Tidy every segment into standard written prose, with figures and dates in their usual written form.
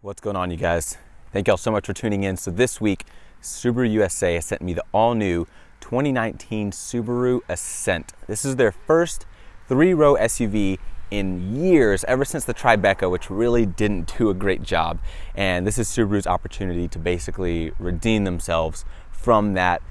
What's going on, you guys? Thank y'all so much for tuning in. So this week, Subaru USA has sent me the all-new 2019 Subaru Ascent. This is their first three-row SUV in years, ever since the Tribeca, which really didn't do a great job. And this is Subaru's opportunity to basically redeem themselves from that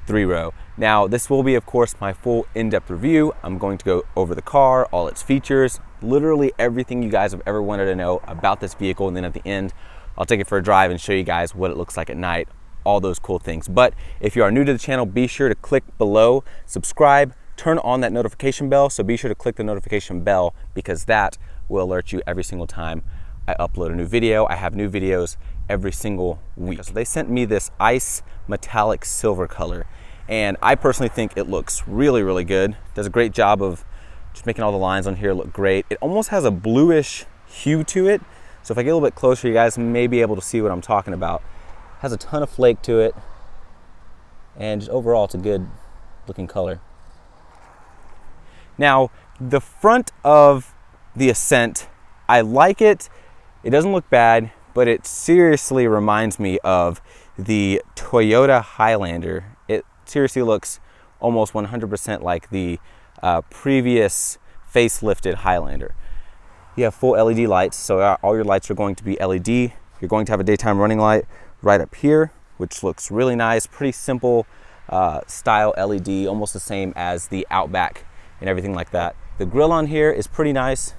three-row. Now, this will be, of course, my full in-depth review. I'm going to go over the car, all its features, literally everything you guys have ever wanted to know about this vehicle, and then at the end, I'll take it for a drive and show you guys what it looks like at night, all those cool things. But if you are new to the channel, be sure to click below, subscribe, turn on that notification bell. So be sure to click the notification bell because that will alert you every single time I upload a new video. I have new videos every single week. So they sent me this ice metallic silver color, and I personally think it looks really, really good. Does a great job of just making all the lines on here look great. It almost has a bluish hue to it. So if I get a little bit closer, you guys may be able to see what I'm talking about. It has a ton of flake to it, and just overall, it's a good looking color. Now, the front of the Ascent, I like it. It doesn't look bad, but it seriously reminds me of the Toyota Highlander. It seriously looks almost 100% like the previous facelifted Highlander. You have full LED lights, so all your lights are going to be LED. You're going to have a daytime running light right up here, which looks really nice. Pretty simple style LED, almost the same as the Outback and everything like that. The grille on here is pretty nice.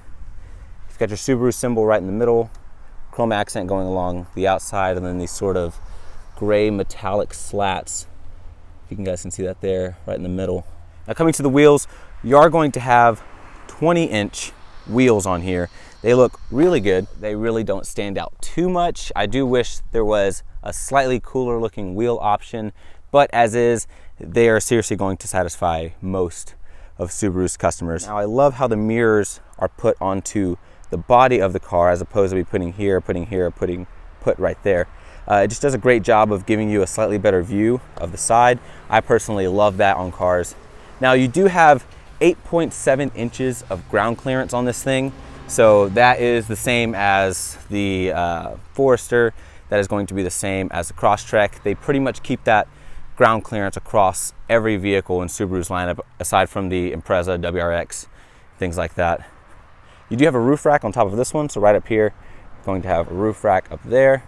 You've got your Subaru symbol right in the middle, chrome accent going along the outside, and then these sort of gray metallic slats. If you guys can see that there, right in the middle. Now coming to the wheels, you are going to have 20-inch wheels on here. They look really good. They really don't stand out too much. I do wish there was a slightly cooler looking wheel option, but as is, they are seriously going to satisfy most of Subaru's customers. Now I love how the mirrors are put onto the body of the car as opposed to be put right there. It just does a great job of giving you a slightly better view of the side. I personally love that on cars. Now you do have 8.7 inches of ground clearance on this thing. So that is the same as the Forester. That is going to be the same as the Crosstrek. They pretty much keep that ground clearance across every vehicle in Subaru's lineup, aside from the Impreza, WRX, things like that. You do have a roof rack on top of this one, so right up here, you're going to have a roof rack up there.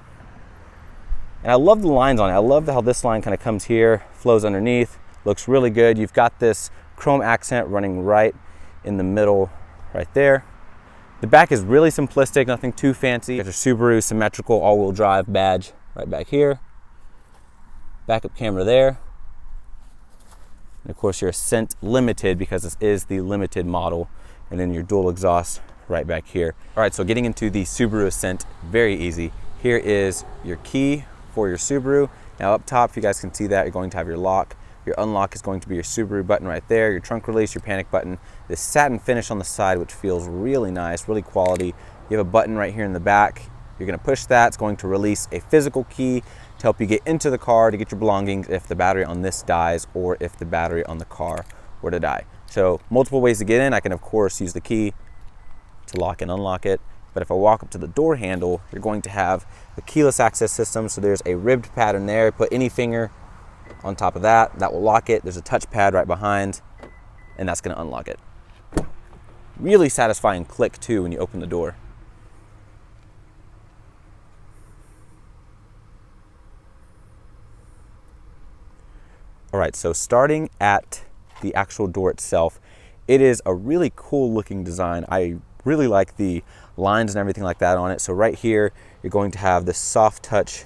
And I love the lines on it. I love how this line kind of comes here, flows underneath, looks really good. You've got this chrome accent running right in the middle, right there. The back is really simplistic, nothing too fancy. You got your Subaru symmetrical all-wheel drive badge right back here. Backup camera there. And of course your Ascent Limited, because this is the limited model. And then your dual exhaust right back here. All right, so getting into the Subaru Ascent, very easy. Here is your key for your Subaru. Now up top, if you guys can see that, you're going to have your lock. Your unlock is going to be your Subaru button right there, your trunk release, your panic button, this satin finish on the side, which feels really nice, really quality. You have a button right here in the back. You're gonna push that. It's going to release a physical key to help you get into the car to get your belongings if the battery on this dies or if the battery on the car were to die. So multiple ways to get in. I can of course use the key to lock and unlock it. But if I walk up to the door handle, you're going to have the keyless access system. So there's a ribbed pattern there. Put any finger on top of that, that will lock it. There's a touch pad right behind, and that's gonna unlock it. Really satisfying click too when you open the door. All right, so starting at the actual door itself, it is a really cool looking design. I really like the lines and everything like that on it. So right here, you're going to have this soft touch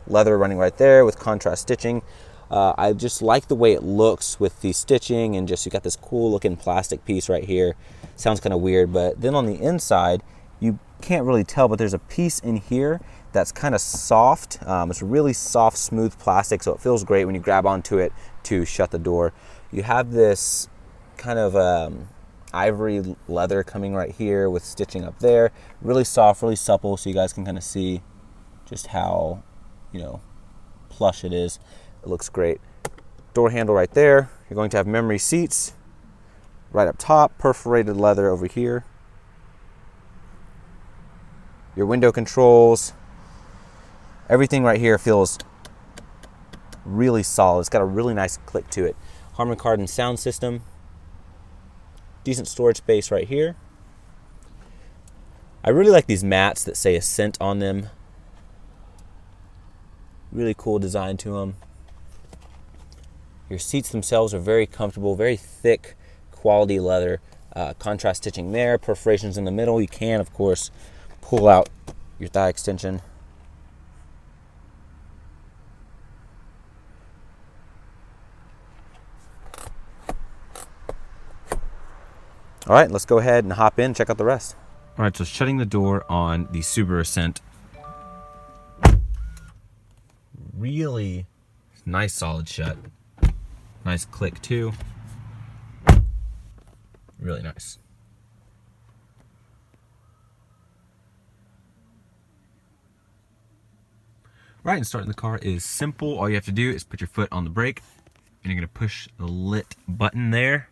leather running right there with contrast stitching. I just like the way it looks with the stitching, and just you got this cool looking plastic piece right here. Sounds kind of weird, but then on the inside, you can't really tell, but there's a piece in here that's kind of soft. It's really soft, smooth plastic, so it feels great when you grab onto it to shut the door. You have this kind of ivory leather coming right here with stitching up there. Really soft, really supple, so you guys can kind of see just how, you know, plush it is. It looks great. Door handle right there. You're going to have memory seats right up top, perforated leather over here. your window controls. Everything right here feels really solid. It's got a really nice click to it. Harman Kardon sound system. Decent storage space right here. I really like these mats that say Ascent on them. Really cool design to them. Your seats themselves are very comfortable, very thick quality leather. Contrast stitching there, perforations in the middle. You can, of course, pull out your thigh extension. All right, let's go ahead and hop in and check out the rest. All right, so shutting the door on the Subaru Ascent. Really nice solid shut. Nice click too. Really nice. All right, and starting the car is simple. All you have to do is put your foot on the brake, and you're gonna push the lit button there.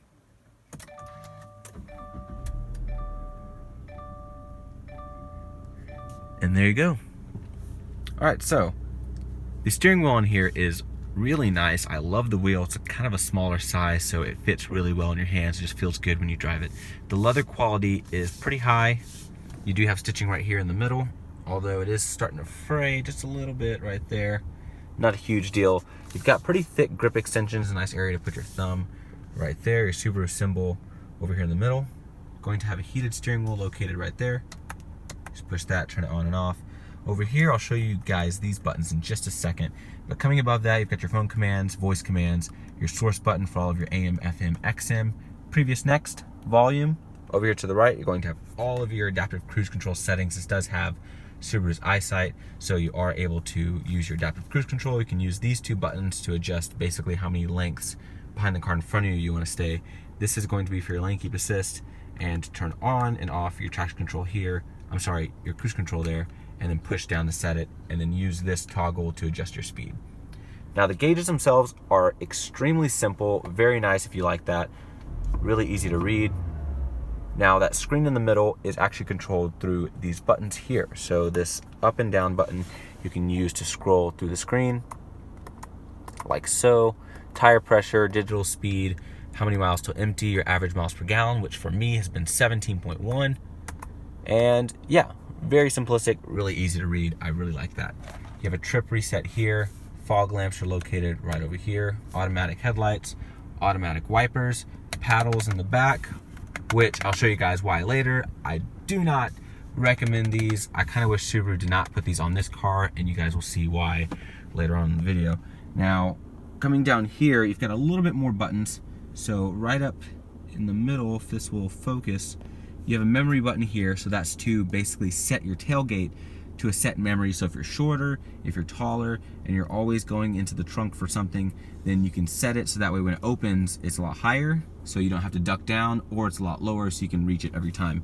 And there you go. All right, so the steering wheel on here is really nice. I love the wheel. It's kind of a smaller size, so it fits really well in your hands. It just feels good when you drive it. The leather quality is pretty high. You do have stitching right here in the middle, although it is starting to fray just a little bit right there. Not a huge deal. You've got pretty thick grip extensions, a nice area to put your thumb right there. Your Subaru symbol over here in the middle. Going to have a heated steering wheel located right there. Just push that, turn it on and off. Over here, I'll show you guys these buttons in just a second. But coming above that, you've got your phone commands, voice commands, your source button for all of your AM, FM, XM, previous, next, volume. Over here to the right, you're going to have all of your adaptive cruise control settings. This does have Subaru's eyesight, so you are able to use your adaptive cruise control. You can use these two buttons to adjust basically how many lengths behind the car in front of you want to stay. This is going to be for your lane keep assist, and to turn on and off your traction control here. I'm sorry, your cruise control there, and then push down to set it, and then use this toggle to adjust your speed. Now the gauges themselves are extremely simple, very nice if you like that, really easy to read. Now that screen in the middle is actually controlled through these buttons here. So this up and down button you can use to scroll through the screen, like so. Tire pressure, digital speed, how many miles to empty, your average miles per gallon, which for me has been 17.1. And yeah, very simplistic, really easy to read. I really like that. You have a trip reset here. Fog lamps are located right over here. Automatic headlights, automatic wipers, paddles in the back, which I'll show you guys why later. I do not recommend these. I kind of wish Subaru did not put these on this car, and you guys will see why later on in the video. Now, coming down here, you've got a little bit more buttons. So right up in the middle, if this will focus, you have a memory button here, so that's to basically set your tailgate to a set memory. So if you're shorter, if you're taller, and you're always going into the trunk for something, then you can set it so that way when it opens, it's a lot higher, so you don't have to duck down, or it's a lot lower so you can reach it every time.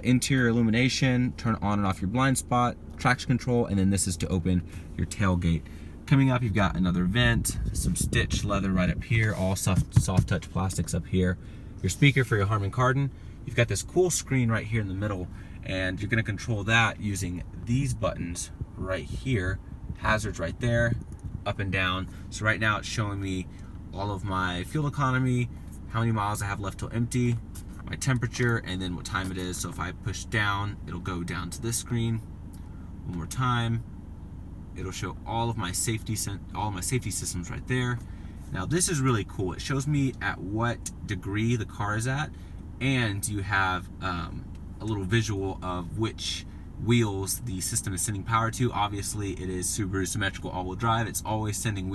Interior illumination, turn on and off your blind spot, traction control, and then this is to open your tailgate. Coming up, you've got another vent, some stitched leather right up here, all soft touch plastics up here. Your speaker for your Harman Kardon. You've got this cool screen right here in the middle, and you're going to control that using these buttons right here. Hazards right there, up and down. So right now it's showing me all of my fuel economy, how many miles I have left till empty, my temperature, and then what time it is. So if I push down, it'll go down to this screen. One more time, it'll show all of my safety systems right there. Now this is really cool. It shows me at what degree the car is at, and you have a little visual of which wheels the system is sending power to. Obviously, it is Subaru symmetrical all-wheel drive. It's always sending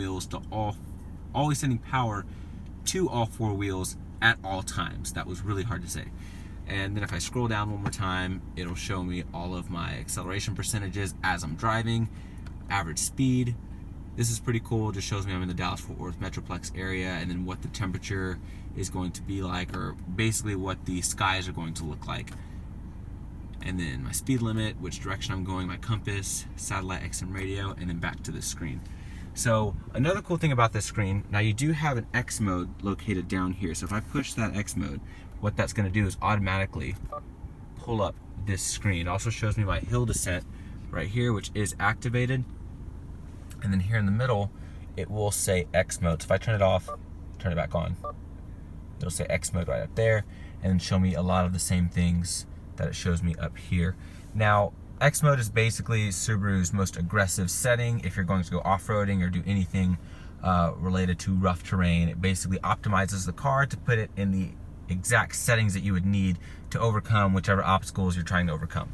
always sending power to all four wheels at all times. That was really hard to say. And then if I scroll down one more time, it'll show me all of my acceleration percentages as I'm driving, average speed. This is pretty cool. It just shows me I'm in the Dallas-Fort Worth Metroplex area, and then what the temperature is going to be like, or basically what the skies are going to look like. And then my speed limit, which direction I'm going, my compass, satellite XM radio, and then back to this screen. So another cool thing about this screen, now you do have an X mode located down here. So if I push that X mode, what that's going to do is automatically pull up this screen. It also shows me my hill descent right here, which is activated. And then here in the middle, it will say X mode. So if I turn it off, turn it back on, it'll say X mode right up there and show me a lot of the same things that it shows me up here. Now, X mode is basically Subaru's most aggressive setting if you're going to go off-roading or do anything related to rough terrain. It basically optimizes the car to put it in the exact settings that you would need to overcome whichever obstacles you're trying to overcome.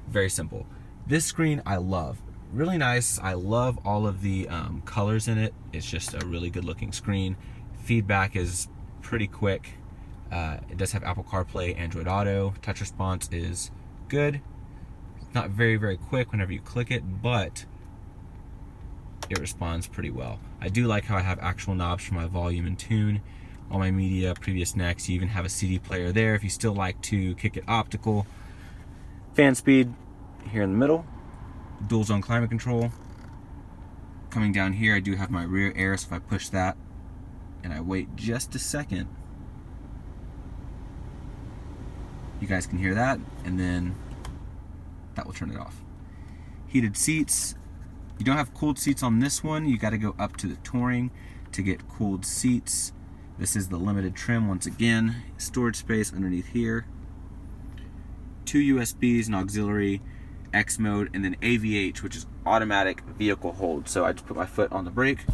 Very simple. This screen I love. Really nice. I love all of the colors in it. It's just a really good looking screen. Feedback is pretty quick. It does have Apple CarPlay, Android Auto. Touch response is good. It's not very, very quick whenever you click it, but it responds pretty well. I do like how I have actual knobs for my volume and tune, all my media, previous, next. You even have a CD player there if you still like to kick it optical. Fan speed here in the middle. Dual zone climate control. Coming down here, I do have my rear air, so if I push that and I wait just a second, you guys can hear that, and then that will turn it off. Heated seats. You don't have cooled seats on this one. You got to go up to the Touring to get cooled seats. This is the limited trim once again. Storage space underneath here. 2 USBs, an auxiliary, X mode, and then AVH, which is automatic vehicle hold. So I just put my foot on the brake.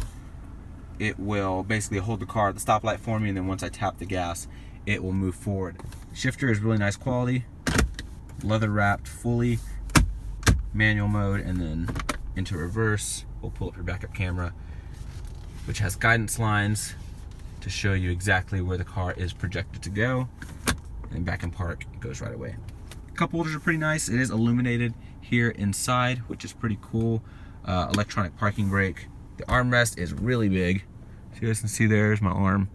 It will basically hold the car at the stoplight for me, and then once I tap the gas, it will move forward. Shifter is really nice quality. Leather wrapped fully. Manual mode, and then into reverse. We'll pull up your backup camera, which has guidance lines to show you exactly where the car is projected to go. And back in park, it goes right away. Cup holders are pretty nice. It is illuminated here inside, which is pretty cool. Electronic parking brake. The armrest is really big. So you guys can see there's my arm.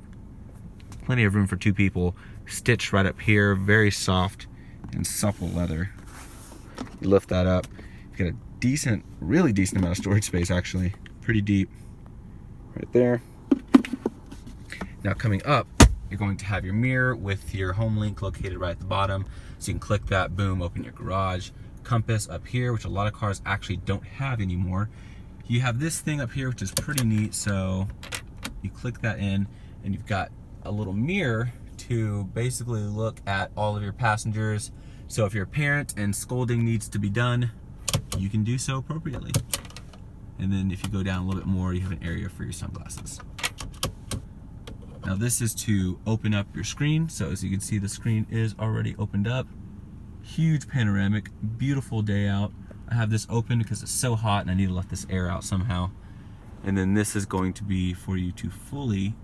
Plenty of room for 2 people. Stitched right up here, very soft and supple leather. You lift that up. You got a decent, really decent amount of storage space actually. Pretty deep. Right there. Now coming up, you're going to have your mirror with your home link located right at the bottom. So you can click that, boom, open your garage. Compass up here, which a lot of cars actually don't have anymore. You have this thing up here, which is pretty neat. So you click that in, and you've got a little mirror to basically look at all of your passengers. So if you're a parent and scolding needs to be done, you can do so appropriately. And then if you go down a little bit more, you have an area for your sunglasses. Now this is to open up your screen. So as you can see, the screen is already opened up. Huge panoramic, beautiful day out. I have this open because it's so hot and I need to let this air out somehow. And then this is going to be for you to fully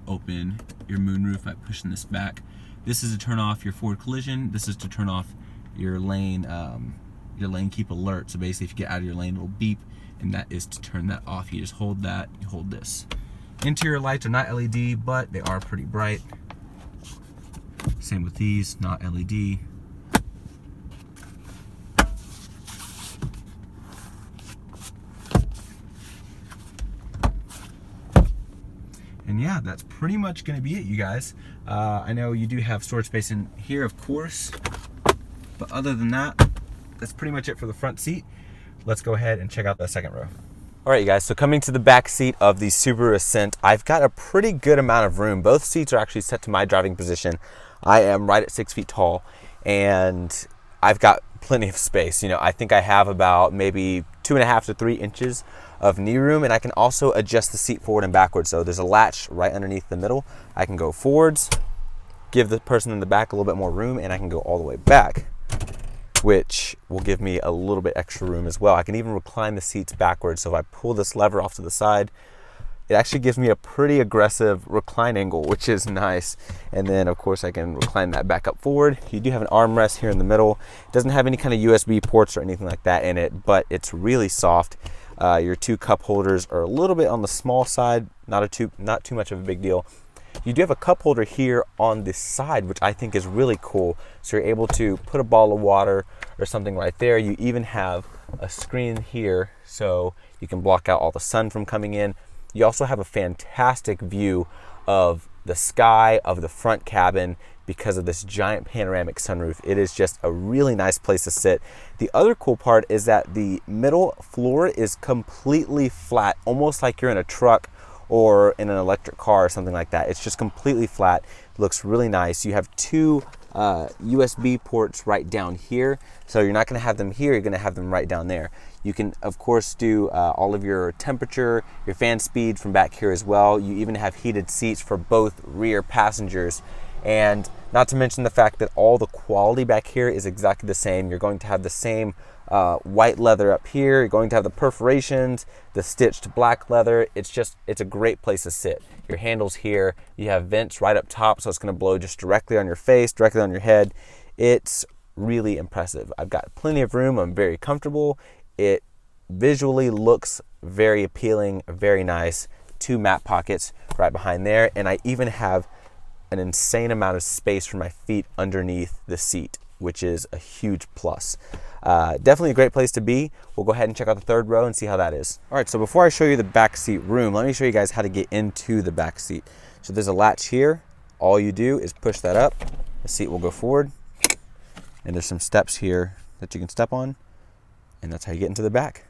open your moonroof by pushing this back. This is to turn off your forward collision. This is to turn off your lane keep alert. So basically if you get out of your lane, it'll beep, and that is to turn that off. You just hold that, you hold this. Interior lights are not LED, but they are pretty bright. Same with these, not LED. And yeah, that's pretty much going to be it, you guys. I know you do have storage space in here, of course, but other than that, that's pretty much it for the front seat. Let's go ahead and check out the second row. All right, you guys, so coming to the back seat of the Subaru Ascent, I've got a pretty good amount of room. Both seats are actually set to my driving position. I am right at 6 feet tall, and I've got plenty of space. You know, I think I have about maybe 2.5 to 3 inches of knee room, and I can also adjust the seat forward and backwards. So there's a latch right underneath the middle. I can go forwards, give the person in the back a little bit more room, and I can go all the way back, which will give me a little bit extra room as well. I can even recline the seats backwards. So if I pull this lever off to the side, it actually gives me a pretty aggressive recline angle, which is nice. And then of course I can recline that back up forward. You do have an armrest here in the middle. It doesn't have any kind of USB ports or anything like that in it, but it's really soft. Your 2 cup holders are a little bit on the small side, not too much of a big deal. You do have a cup holder here on this side, which I think is really cool. So you're able to put a bottle of water or something right there. You even have a screen here so you can block out all the sun from coming in. You also have a fantastic view of the sky, of the front cabin. because of this giant panoramic sunroof. It is just a really nice place to sit. The other cool part is that the middle floor is completely flat, almost like you're in a truck or in an electric car or something like that. It's just completely flat. It looks really nice. You have two USB ports right down here. So you're not gonna have them here, you're gonna have them right down there. You can, of course, do all of your temperature, your fan speed from back here as well. You even have heated seats for both rear passengers. And not to mention the fact that all the quality back here is exactly the same. You're going to have the same white leather up here. You're going to have the perforations, the stitched black leather. It's a great place to sit. Your handles here, you have vents right up top, so it's gonna blow just directly on your face, directly on your head. It's really impressive. I've got plenty of room. I'm very comfortable. It visually looks very appealing, very nice. Two map pockets right behind there, and I even have an insane amount of space for my feet underneath the seat, which is a huge plus. Definitely a great place to be. We'll go ahead and check out the third row and see how that is. All right, so before I show you the back seat room, let me show you guys how to get into the back seat. So there's a latch here. All you do is push that up. The seat will go forward, and there's some steps here that you can step on, and that's how you get into the back.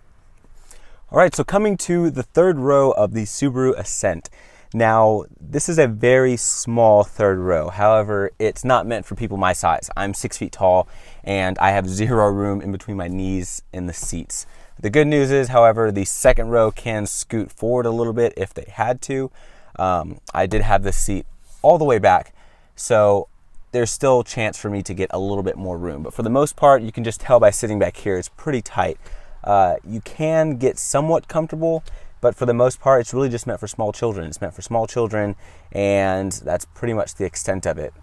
All right, so coming to the third row of the Subaru Ascent. Now, this is a very small third row. However, it's not meant for people my size. I'm 6 feet tall and I have zero room in between my knees in the seats. The good news is, however, the second row can scoot forward a little bit if they had to. I did have this seat all the way back, so there's still a chance for me to get a little bit more room. But for the most part, you can just tell by sitting back here, it's pretty tight. You can get somewhat comfortable, but for the most part, it's really just meant for small children. It's meant for small children, and that's pretty much the extent of it.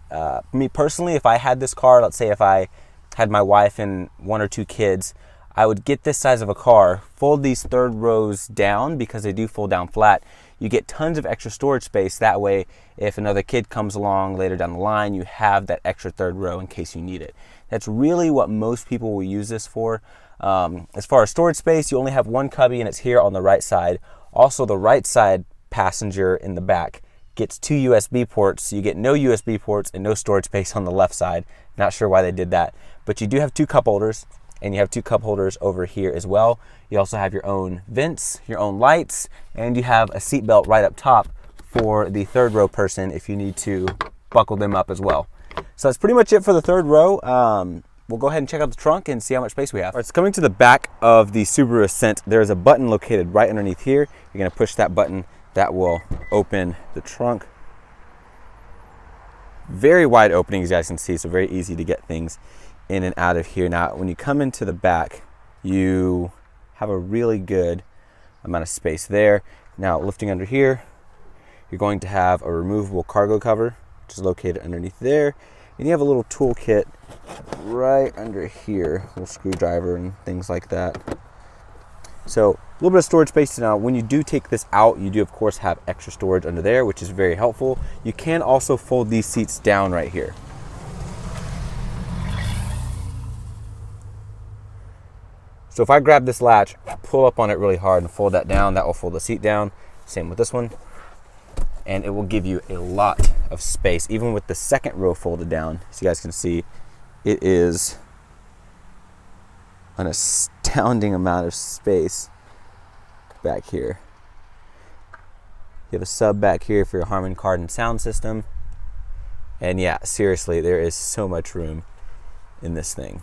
Me personally, if I had this car, let's say if I had my wife and 1 or 2 kids, I would get this size of a car, fold these third rows down because they do fold down flat. You get tons of extra storage space. That way, if another kid comes along later down the line, you have that extra third row in case you need it. That's really what most people will use this for. As far as storage space, you only have one cubby and it's here on the right side. Also, the right side passenger in the back gets 2 USB ports. So you get no USB ports and no storage space on the left side. Not sure why they did that, but you do have 2 cup holders, and you have 2 cup holders over here as well. You also have your own vents, your own lights, and you have a seat belt right up top for the third row person if you need to buckle them up as well. So that's pretty much it for the third row. We'll go ahead and check out the trunk and see how much space we have. All right, so coming to the back of the Subaru Ascent, there's a button located right underneath here. You're gonna push that button, that will open the trunk. Very wide opening, as you guys can see, so very easy to get things in and out of here. Now, when you come into the back, you have a really good amount of space there. Now, lifting under here, you're going to have a removable cargo cover, which is located underneath there. And you have a little toolkit right under here, a little screwdriver and things like that. So a little bit of storage space. Now, when you do take this out, you do of course have extra storage under there, which is very helpful. You can also fold these seats down right here. So if I grab this latch, pull up on it really hard and fold that down, that will fold the seat down. Same with this one. And it will give you a lot of space, even with the second row folded down. As you guys can see, it is an astounding amount of space back here. You have a sub back here for your Harman Kardon sound system. And yeah, seriously, there is so much room in this thing.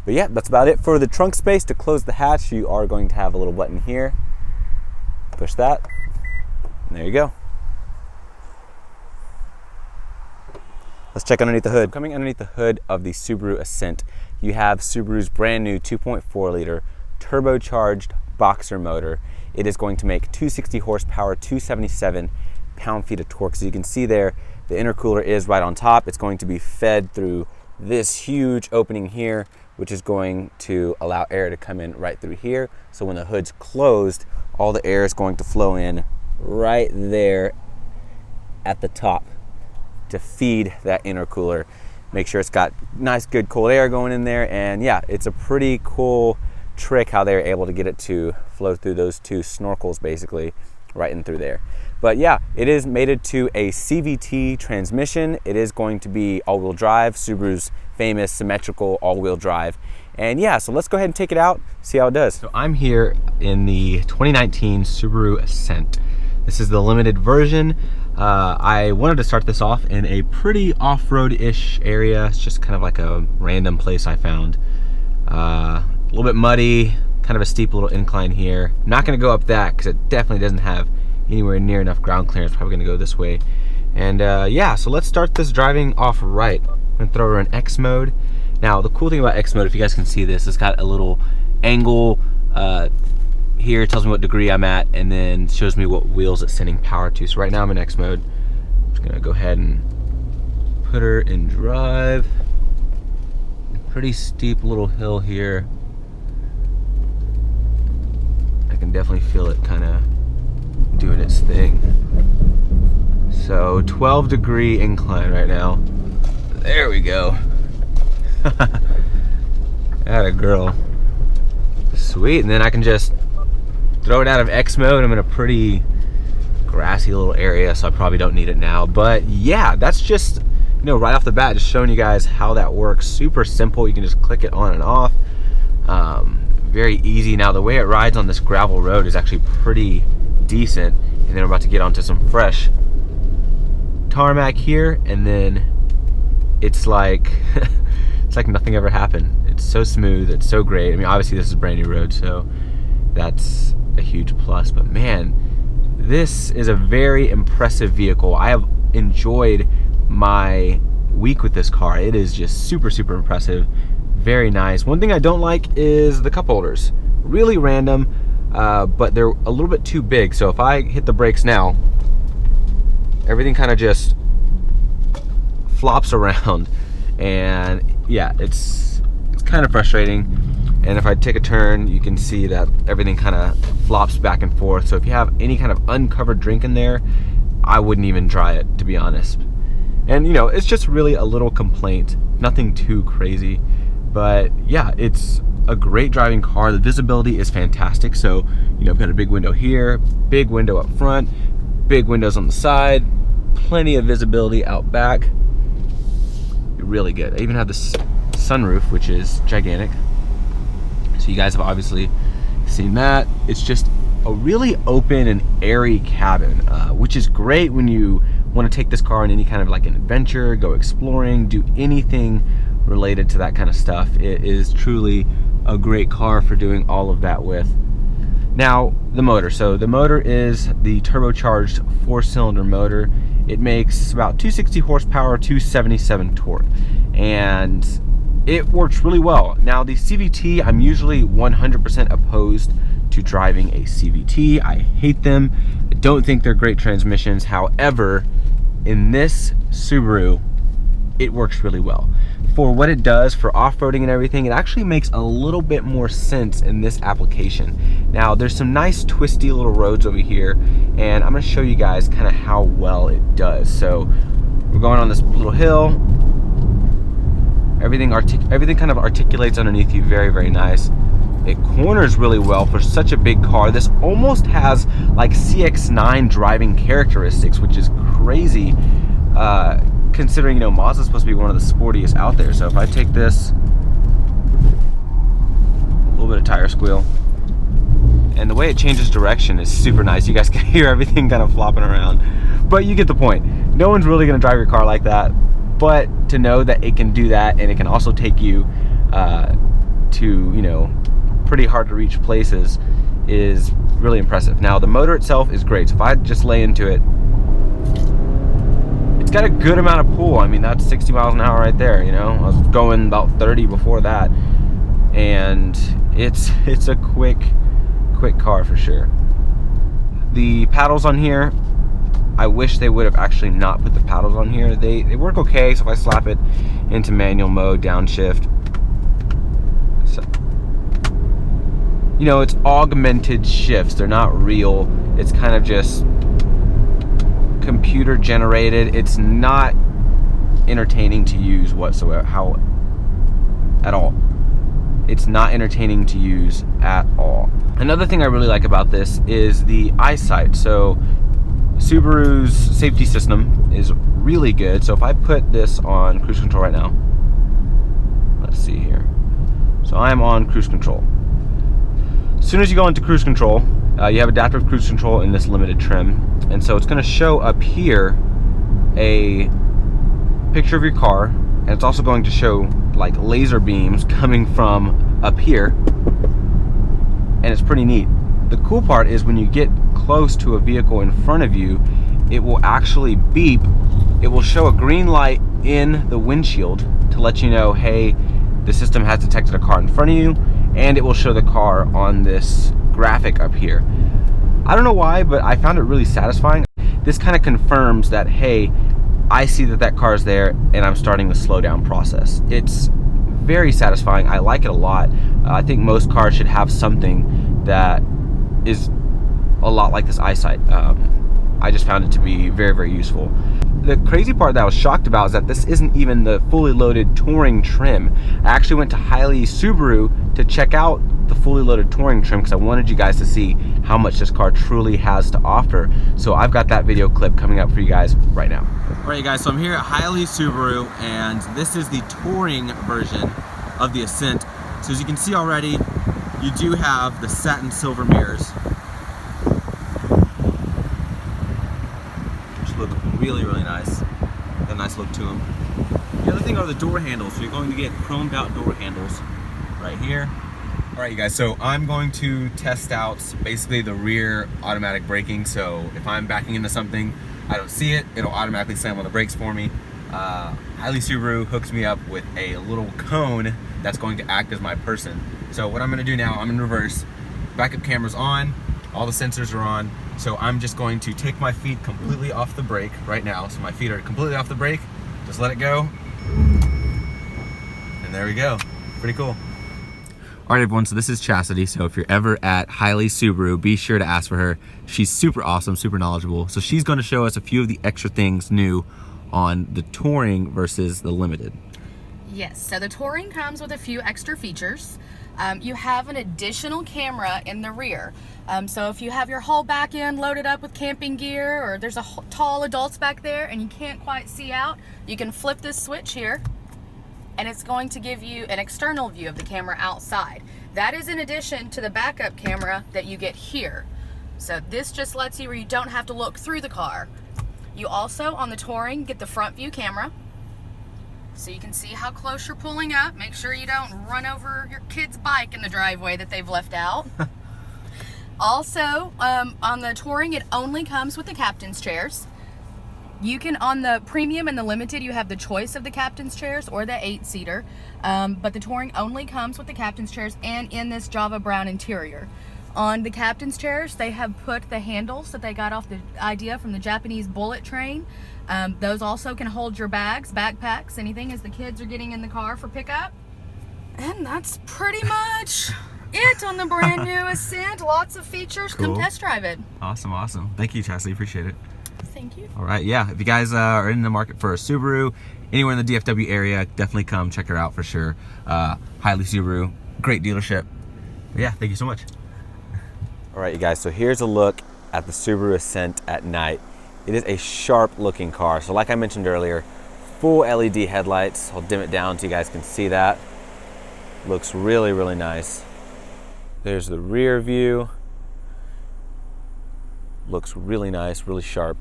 But yeah, that's about it for the trunk space. To close the hatch, you are going to have a little button here. Push that, and there you go. Let's check underneath the hood. Coming underneath the hood of the Subaru Ascent, you have Subaru's brand new 2.4 liter turbocharged boxer motor. It is going to make 260 horsepower, 277 pound-feet of torque. So you can see there, the intercooler is right on top. It's going to be fed through this huge opening here, which is going to allow air to come in right through here. So when the hood's closed, all the air is going to flow in right there at the top to feed that intercooler. Make sure it's got nice, good, cold air going in there. And yeah, it's a pretty cool trick how they're able to get it to flow through those 2 snorkels basically right in through there. But yeah, it is mated to a CVT transmission. It is going to be all-wheel drive, Subaru's famous symmetrical all-wheel drive. And yeah, so let's go ahead and take it out, see how it does. So I'm here in the 2019 Subaru Ascent. This is the limited version. I wanted to start this off in a pretty off-road-ish area. It's just kind of like a random place I found. A little bit muddy, kind of a steep little incline here. I'm not gonna go up that because it definitely doesn't have anywhere near enough ground clearance. Probably gonna go this way. And yeah, so let's start this driving off right. I'm gonna throw her in X mode. Now, the cool thing about X mode, if you guys can see this, it's got a little angle here. It tells me what degree I'm at, and then shows me what wheels it's sending power to. So right now I'm in X mode. I'm just gonna go ahead and put her in drive. Pretty steep little hill here. I can definitely feel it kind of doing its thing. So 12-degree incline right now. There we go. Atta girl. Sweet, and then I can just throw it out of X mode. I'm in a pretty grassy little area, so I probably don't need it now. But yeah, that's just, you know, right off the bat, just showing you guys how that works. Super simple. You can just click it on and off. Very easy. Now, the way it rides on this gravel road is actually pretty decent. And then we're about to get onto some fresh tarmac here, and then it's like it's like nothing ever happened. It's so smooth. It's so great. I mean, obviously this is a brand new road, so that's a huge plus. But man, this is a very impressive vehicle. I have enjoyed my week with this car. It is just super, super impressive. Very nice. One thing I don't like is the cup holders. Really random, but they're a little bit too big. So if I hit the brakes now, everything kind of just flops around, and yeah, it's kind of frustrating. And if I take a turn, you can see that everything kind of flops back and forth. So if you have any kind of uncovered drink in there, I wouldn't even try it, to be honest. And you know, it's just really a little complaint, nothing too crazy. But yeah, it's a great driving car. The visibility is fantastic. So, you know, I've got a big window here, big window up front, big windows on the side, plenty of visibility out back. Really good. I even have this sunroof, which is gigantic. So you guys have obviously seen that. It's just a really open and airy cabin, which is great when you want to take this car on any kind of like an adventure, go exploring, do anything related to that kind of stuff. It is truly a great car for doing all of that with. Now, the motor. So the motor is the turbocharged 4-cylinder motor. It makes about 260 horsepower, 277 torque, and it works really well. Now, the CVT, I'm usually 100% opposed to driving a CVT. I hate them. I don't think they're great transmissions. However, in this Subaru, it works really well. For what it does for off-roading and everything, it actually makes a little bit more sense in this application. Now, there's some nice twisty little roads over here, and I'm gonna show you guys kind of how well it does. So we're going on this little hill. Everything kind of articulates underneath you very, very nice. It corners really well for such a big car. This almost has like CX-9 driving characteristics, which is crazy. Considering, you know, Mazda's supposed to be one of the sportiest out there. So if I take this, a little bit of tire squeal, and the way it changes direction is super nice. You guys can hear everything kind of flopping around, but you get the point. No one's really gonna drive your car like that, but to know that it can do that, and it can also take you to, you know, pretty hard to reach places is really impressive. Now, the motor itself is great. So if I just lay into it, got a good amount of pull. I mean, that's 60 miles an hour right there, you know. I was going about 30 before that, and it's a quick car for sure. The paddles on here, I wish they would have actually not put the paddles on here. They work okay. So if I slap it into manual mode, downshift, so, you know, it's augmented shifts. They're not real. It's kind of just computer generated. It's not entertaining to use whatsoever, at all. it's not entertaining to use at all. Another thing I really like about this is the eyesight. So Subaru's safety system is really good. So if I put this on cruise control right now, let's see here. So I'm on cruise control. As soon as you go into cruise control, you have adaptive cruise control in this limited trim. And so it's gonna show up here a picture of your car, and it's also going to show like laser beams coming from up here, and it's pretty neat. The cool part is when you get close to a vehicle in front of you, it will actually beep. It will show a green light in the windshield to let you know, hey, the system has detected a car in front of you, and it will show the car on this graphic up here. I don't know why, but I found it really satisfying. This kind of confirms that, hey, I see that that car is there and I'm starting the slow down process. It's very satisfying. I like it a lot. I think most cars should have something that is a lot like this eyesight. I just found it to be very, very useful. The crazy part that I was shocked about is that this isn't even the fully loaded touring trim. I actually went to Hiley Subaru to check out the fully loaded touring trim because I wanted you guys to see how much this car truly has to offer. So I've got that video clip coming up for you guys right now. All right, you guys, so I'm here at Hiley Subaru, and this is the touring version of the Ascent. So as you can see already, you do have the satin silver mirrors, which look really, really nice. Got a nice look to them. The other thing are the door handles. So you're going to get chromed out door handles right here. All right, you guys, so I'm going to test out basically the rear automatic braking. So if I'm backing into something, I don't see it, it'll automatically slam on the brakes for me. Hiley Subaru hooks me up with a little cone that's going to act as my person. So what I'm gonna do now, I'm in reverse, backup camera's on, all the sensors are on, so I'm just going to take my feet completely off the brake right now. So my feet are completely off the brake, just let it go, and there we go, pretty cool. All right, everyone, so this is Chastity. So if you're ever at Hiley Subaru, be sure to ask for her. She's super awesome, super knowledgeable. So she's gonna show us a few of the extra things new on the Touring versus the Limited. Yes, so the Touring comes with a few extra features. You have an additional camera in the rear. So if you have your whole back end loaded up with camping gear, or there's tall adults back there and you can't quite see out, you can flip this switch here, and it's going to give you an external view of the camera outside. That is in addition to the backup camera that you get here. So this just lets you where you don't have to look through the car. You also, on the Touring, get the front view camera, so you can see how close you're pulling up. Make sure you don't run over your kid's bike in the driveway that they've left out. Also, on the Touring, it only comes with the captain's chairs. You can, on the Premium and the Limited, you have the choice of the captain's chairs or the 8-seater, but the Touring only comes with the captain's chairs and in this Java brown interior. On the captain's chairs, they have put the handles that they got off the idea from the Japanese bullet train. Those also can hold your bags, backpacks, anything as the kids are getting in the car for pickup. And that's pretty much it on the brand new Ascent. Lots of features. Cool. Come test drive it. Awesome, awesome. Thank you, Chastity. Appreciate it. Thank you. All right, yeah. If you guys are in the market for a Subaru, anywhere in the DFW area, definitely come check her out for sure. Hiley Subaru, great dealership. But yeah, thank you so much. All right, you guys, so here's a look at the Subaru Ascent at night. It is a sharp looking car. So like I mentioned earlier, full LED headlights. I'll dim it down so you guys can see that. Looks really, really nice. There's the rear view. Looks really nice, really sharp.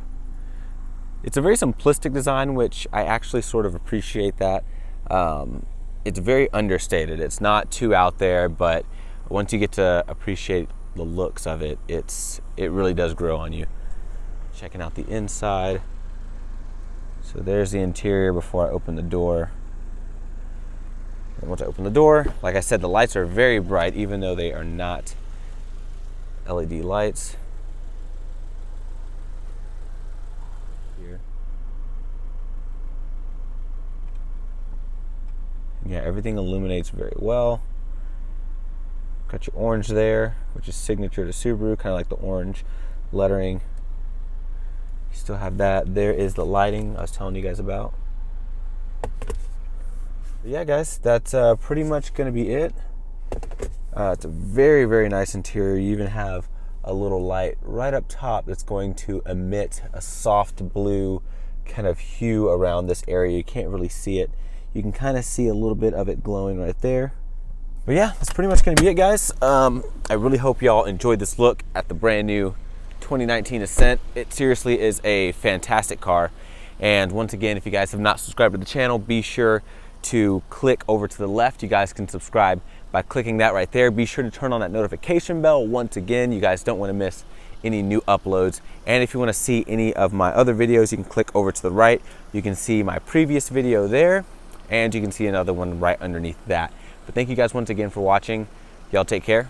It's a very simplistic design, which I actually sort of appreciate that. It's very understated. It's not too out there, but once you get to appreciate the looks of it, it really does grow on you. Checking out the inside. So there's the interior before I open the door. And once I open the door, like I said, the lights are very bright, even though they are not LED lights. Here. Yeah, everything illuminates very well. Got your orange there, which is signature to Subaru, kind of like the orange lettering. You still have that. There is the lighting I was telling you guys about. But yeah, guys, that's pretty much going to be it. It's a very, very nice interior. You even have a little light right up top that's going to emit a soft blue kind of hue around this area. You can't really see it. You can kind of see a little bit of it glowing right there. But yeah, that's pretty much going to be it, guys. I really hope y'all enjoyed this look at the brand new 2019 Ascent. It seriously is a fantastic car. And once again, if you guys have not subscribed to the channel, be sure to click over to the left. You guys can subscribe by clicking that right there. Be sure to turn on that notification bell. Once again, you guys don't want to miss any new uploads. And if you want to see any of my other videos, you can click over to the right. You can see my previous video there, and you can see another one right underneath that. But thank you guys once again for watching. Y'all take care.